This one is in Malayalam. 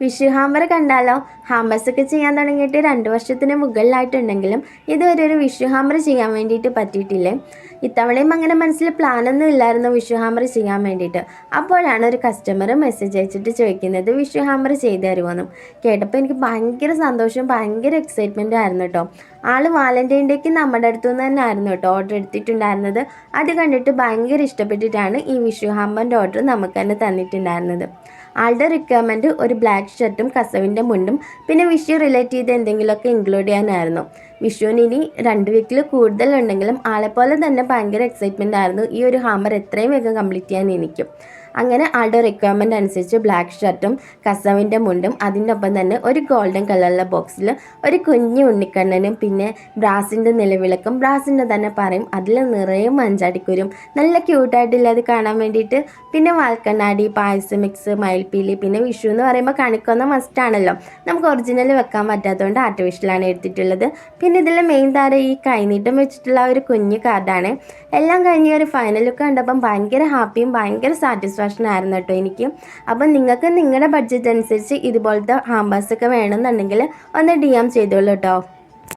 വിഷു ഹാമ്പർ കണ്ടാലോ? ഹാമ്പേഴ്സൊക്കെ ചെയ്യാൻ തുടങ്ങിയിട്ട് 2 വർഷത്തിന് മുകളിലായിട്ടുണ്ടെങ്കിലും ഇതുവരെ ഒരു വിഷു ഹാമ്പർ ചെയ്യാൻ വേണ്ടിയിട്ട് പറ്റിയിട്ടില്ലേ. ഇത്തവണയും അങ്ങനെ മനസ്സിൽ പ്ലാനൊന്നും ഇല്ലായിരുന്നു വിഷു ഹാമ്പർ ചെയ്യാൻ വേണ്ടിയിട്ട്. അപ്പോഴാണ് ഒരു കസ്റ്റമർ മെസ്സേജ് അയച്ചിട്ട് ചോദിക്കുന്നത് വിഷു ഹാമ്പർ ചെയ്ത് തരുമോയെന്നും. കേട്ടപ്പോൾ എനിക്ക് ഭയങ്കര സന്തോഷവും ഭയങ്കര എക്സൈറ്റ്മെൻറ്റും ആയിരുന്നു കേട്ടോ. ആൾ വാലൻറ്റൈൻ ഡേക്ക് നമ്മുടെ അടുത്തു നിന്ന് തന്നെ ആയിരുന്നു കേട്ടോ ഓർഡർ എടുത്തിട്ടുണ്ടായിരുന്നത്. അത് കണ്ടിട്ട് ഭയങ്കര ഇഷ്ടപ്പെട്ടിട്ടാണ് ഈ വിഷു ഹാമ്പറിൻ്റെ ഓർഡർ നമുക്ക് തന്നെ തന്നിട്ടുണ്ടായിരുന്നത്. ആളുടെ റിക്വയർമെൻറ്റ് ഒരു ബ്ലാക്ക് ഷർട്ടും കസവിൻ്റെ മുണ്ടും പിന്നെ വിഷു റിലേറ്റ് ചെയ്ത് എന്തെങ്കിലുമൊക്കെ ഇൻക്ലൂഡ് ചെയ്യാനായിരുന്നു. വിഷുവിന് ഇനി 2 വീക്കിൽ കൂടുതലുണ്ടെങ്കിലും ആളെപ്പോലെ തന്നെ ഭയങ്കര എക്സൈറ്റ്മെൻ്റ് ആയിരുന്നു ഈ ഒരു ഹാമ്പർ എത്രയും വേഗം കംപ്ലീറ്റ് ചെയ്യാൻ എനിക്കും. അങ്ങനെ ആളുടെ റിക്വയർമെൻറ്റ് അനുസരിച്ച് ബ്ലാക്ക് ഷർട്ടും കസവിൻ്റെ മുണ്ടും അതിൻ്റെ ഒപ്പം തന്നെ ഒരു ഗോൾഡൻ കളറിലെ ബോക്സിൽ ഒരു കുഞ്ഞു ഉണ്ണിക്കണ്ണനും പിന്നെ ബ്രാസിൻ്റെ നിലവിളക്കും ബ്രാസിൻ്റെ തന്നെ പറയും അതിൽ നിറയെ മഞ്ചാടിക്കുരും നല്ല ക്യൂട്ടായിട്ടില്ല അത് കാണാൻ വേണ്ടിയിട്ട്. പിന്നെ വാൽക്കണ്ണാടി, പായസം മിക്സ്, മയിൽപ്പീലി, പിന്നെ വിഷു എന്ന് പറയുമ്പോൾ കണിക്കൊന്ന മസ്റ്റാണല്ലോ. നമുക്ക് ഒറിജിനൽ വെക്കാൻ പറ്റാത്തതുകൊണ്ട് ആർട്ടിഫിഷ്യലാണ് എടുത്തിട്ടുള്ളത്. പിന്നെ ഇതിൽ മെയിൻ താരം ഈ കൈനീട്ടം വെച്ചിട്ടുള്ള ഒരു കുഞ്ഞു കാർഡാണ്. എല്ലാം കഴിഞ്ഞ് ഒരു ഫൈനൽ ലുക്ക് കണ്ടപ്പം ഭയങ്കര ഹാപ്പിയും ഭയങ്കര സാറ്റിസ്ഫാക്ഷൻ ആയിരുന്നു കേട്ടോ എനിക്ക്. അപ്പം നിങ്ങൾക്ക് നിങ്ങളുടെ ബഡ്ജറ്റ് അനുസരിച്ച് ഇതുപോലത്തെ ഹാമ്പേഴ്സൊക്കെ വേണമെന്നുണ്ടെങ്കിൽ ഒന്ന് DM ചെയ്തോളൂ കേട്ടോ.